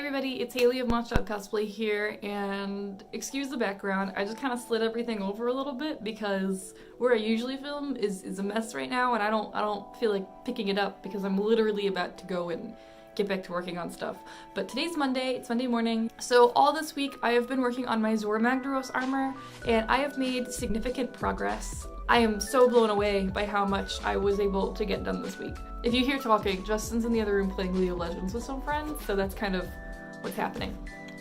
everybody, it's Haley of Moth Cosplay here, and excuse the background, I just kind of slid everything over a little bit because where I usually film is a mess right now, and I don't feel like picking it up because I'm literally about to go and get back to working on stuff. But today's Monday, it's Monday morning, so all this week I have been working on my Zorah Magdaros armor, and I have made significant progress. I am so blown away by how much I was able to get done this week. If you hear talking, Justin's in the other room playing League of Legends with some friends, so that's kind of what's happening.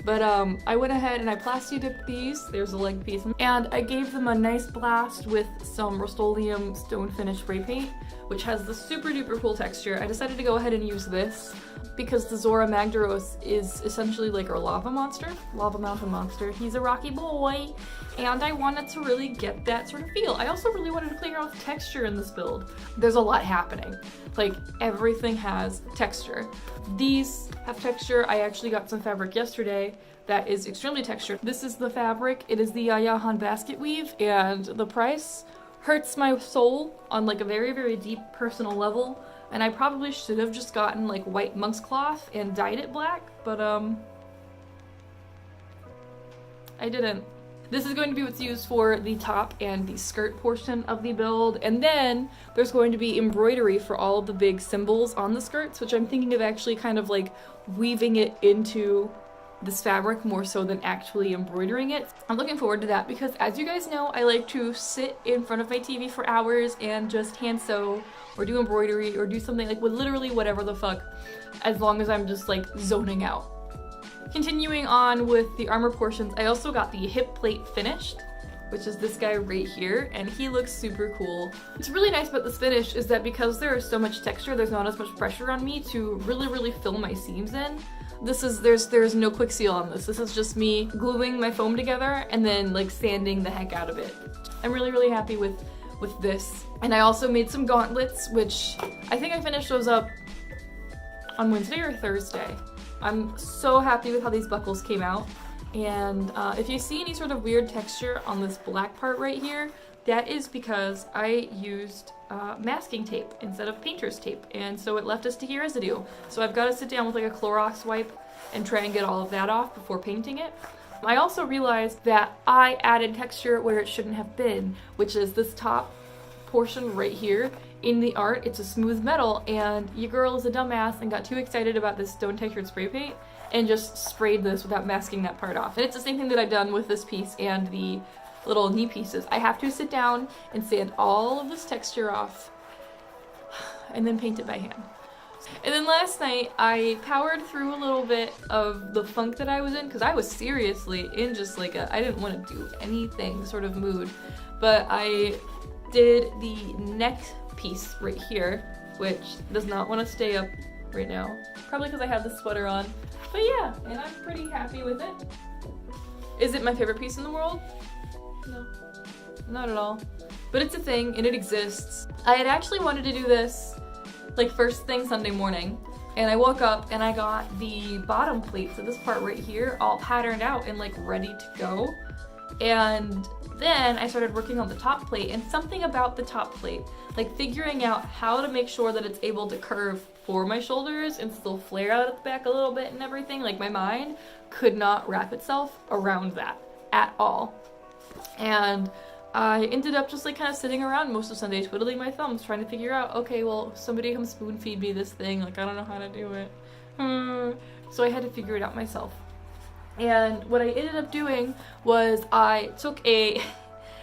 But I went ahead and I plasti dipped these, there's a leg piece, and I gave them a nice blast with some Rust-Oleum stone finish spray paint, which has the super duper cool texture. I decided to go ahead and use this because the Zorah Magdaros is essentially like our lava mountain monster. He's a rocky boy, and I wanted to really get that sort of feel. I also really wanted to play around with texture in this build. There's a lot happening. Like, everything has texture. These have texture. I actually got some fabric yesterday that is extremely textured. This is the fabric. It is the Yahan basket weave, and the price hurts my soul on like a very, very deep personal level. And I probably should have just gotten like white monk's cloth and dyed it black, but I didn't. This is going to be what's used for the top and the skirt portion of the build, and then there's going to be embroidery for all of the big symbols on the skirts, which I'm thinking of actually kind of like weaving it into this fabric more so than actually embroidering it. I'm looking forward to that because, as you guys know, I like to sit in front of my TV for hours and just hand sew or do embroidery or do something like with literally whatever the fuck, as long as I'm just like zoning out. Continuing on with the armor portions, I also got the hip plate finished, which is this guy right here, and he looks super cool. What's really nice about this finish is that because there is so much texture, there's not as much pressure on me to really fill my seams in. There's no quick seal on this. This is just me gluing my foam together and then like sanding the heck out of it. I'm really happy with this. And I also made some gauntlets, which I think I finished those up on Wednesday or Thursday. I'm so happy with how these buckles came out. And if you see any sort of weird texture on this black part right here, that is because I used masking tape instead of painter's tape, and so it left a sticky residue. So I've got to sit down with like a Clorox wipe and try and get all of that off before painting it. I also realized that I added texture where it shouldn't have been, which is this top portion right here. In the art, it's a smooth metal, and your girl is a dumbass and got too excited about this stone textured spray paint and just sprayed this without masking that part off. And it's the same thing that I've done with this piece and the little knee pieces. I have to sit down and sand all of this texture off and then paint it by hand. And then last night I powered through a little bit of the funk that I was in because I was seriously in just like I didn't want to do anything sort of mood, but I did the neck piece right here, which does not want to stay up right now, probably because I have the sweater on. But yeah, and I'm pretty happy with it. Is it my favorite piece in the world? No, not at all. But it's a thing and it exists. I had actually wanted to do this like first thing Sunday morning, and I woke up and I got the bottom plate, so this part right here, all patterned out and like ready to go. And then I started working on the top plate, and something about the top plate, like figuring out how to make sure that it's able to curve for my shoulders and still flare out at the back a little bit and everything, like my mind could not wrap itself around that at all. And I ended up just like kind of sitting around most of Sunday twiddling my thumbs trying to figure out, okay, well, somebody come spoon feed me this thing, like I don't know how to do it. So I had to figure it out myself. And what I ended up doing was I took a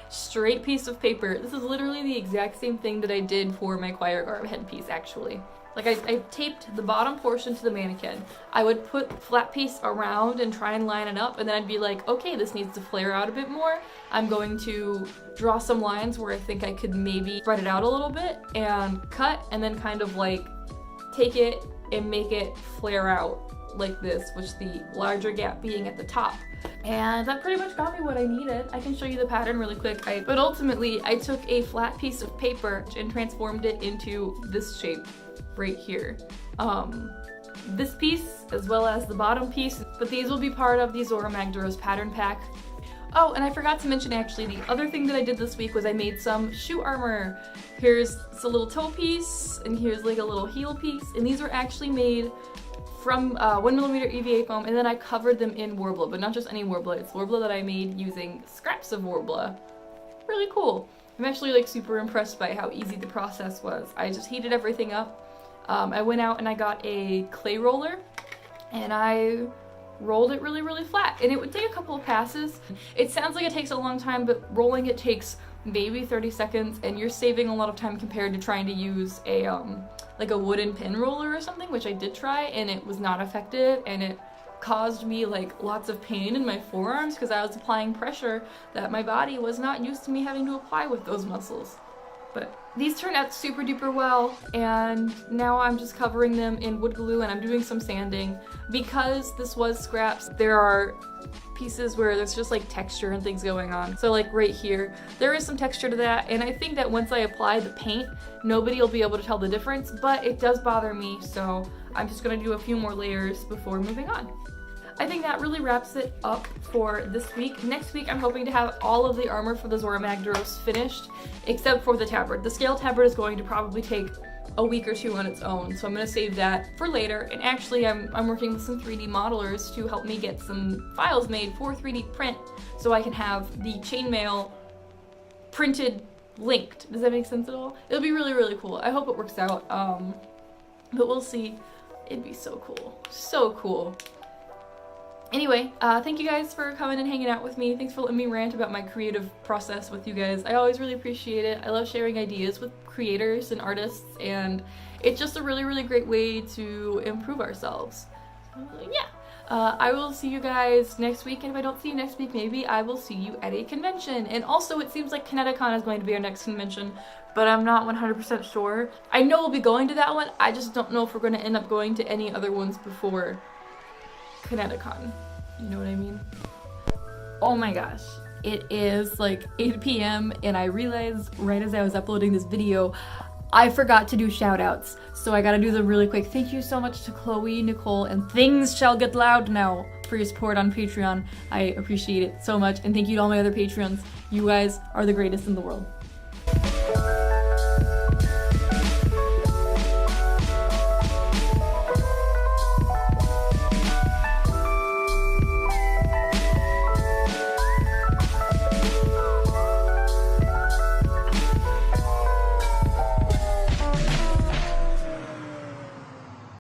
straight piece of paper. This is literally the exact same thing that I did for my choir garb headpiece, actually. Like I taped the bottom portion to the mannequin. I would put the flat piece around and try and line it up, and then I'd be like, okay, this needs to flare out a bit more. I'm going to draw some lines where I think I could maybe spread it out a little bit and cut, and then kind of like take it and make it flare out like this, which the larger gap being at the top. And that pretty much got me what I needed. I can show you the pattern really quick. But ultimately, I took a flat piece of paper and transformed it into this shape right here. This piece, as well as the bottom piece, but these will be part of the Zorah Magdaros pattern pack. Oh, and I forgot to mention actually, the other thing that I did this week was I made some shoe armor. Here's a little toe piece, and here's like a little heel piece, and these were actually made from 1mm EVA foam, and then I covered them in Worbla, but not just any Worbla. It's Worbla that I made using scraps of Worbla. Really cool. I'm actually like super impressed by how easy the process was. I just heated everything up. I went out and I got a clay roller and I rolled it really flat, and it would take a couple of passes. It sounds like it takes a long time, but rolling it takes maybe 30 seconds, and you're saving a lot of time compared to trying to use a like a wooden pin roller or something, which I did try, and it was not effective, and it caused me like lots of pain in my forearms because I was applying pressure that my body was not used to me having to apply with those muscles. But these turned out super duper well, and now I'm just covering them in wood glue and I'm doing some sanding. Because this was scraps, there are pieces where there's just like texture and things going on. So like right here, there is some texture to that, and I think that once I apply the paint, nobody will be able to tell the difference, but it does bother me, so I'm just gonna do a few more layers before moving on. I think that really wraps it up for this week. Next week, I'm hoping to have all of the armor for the Zora Magdaros finished, except for the tabard. The scale tabard is going to probably take a week or two on its own, so I'm going to save that for later. And actually, I'm working with some 3D modelers to help me get some files made for 3D print, so I can have the chainmail printed linked. Does that make sense at all? It'll be really cool. I hope it works out, but we'll see. It'd be so cool. So cool. Anyway, thank you guys for coming and hanging out with me. Thanks for letting me rant about my creative process with you guys. I always really appreciate it. I love sharing ideas with creators and artists, and it's just a really great way to improve ourselves. So, yeah. I will see you guys next week, and if I don't see you next week, maybe I will see you at a convention. And also, it seems like Kineticon is going to be our next convention, but I'm not 100% sure. I know we'll be going to that one, I just don't know if we're going to end up going to any other ones before Kineticon. You know what I mean? Oh my gosh. It is like 8 p.m. and I realized right as I was uploading this video, I forgot to do shout outs. So I gotta do them really quick. Thank you so much to Chloe, Nicole, and Things Shall Get Loud Now for your support on Patreon. I appreciate it so much. And thank you to all my other Patreons. You guys are the greatest in the world.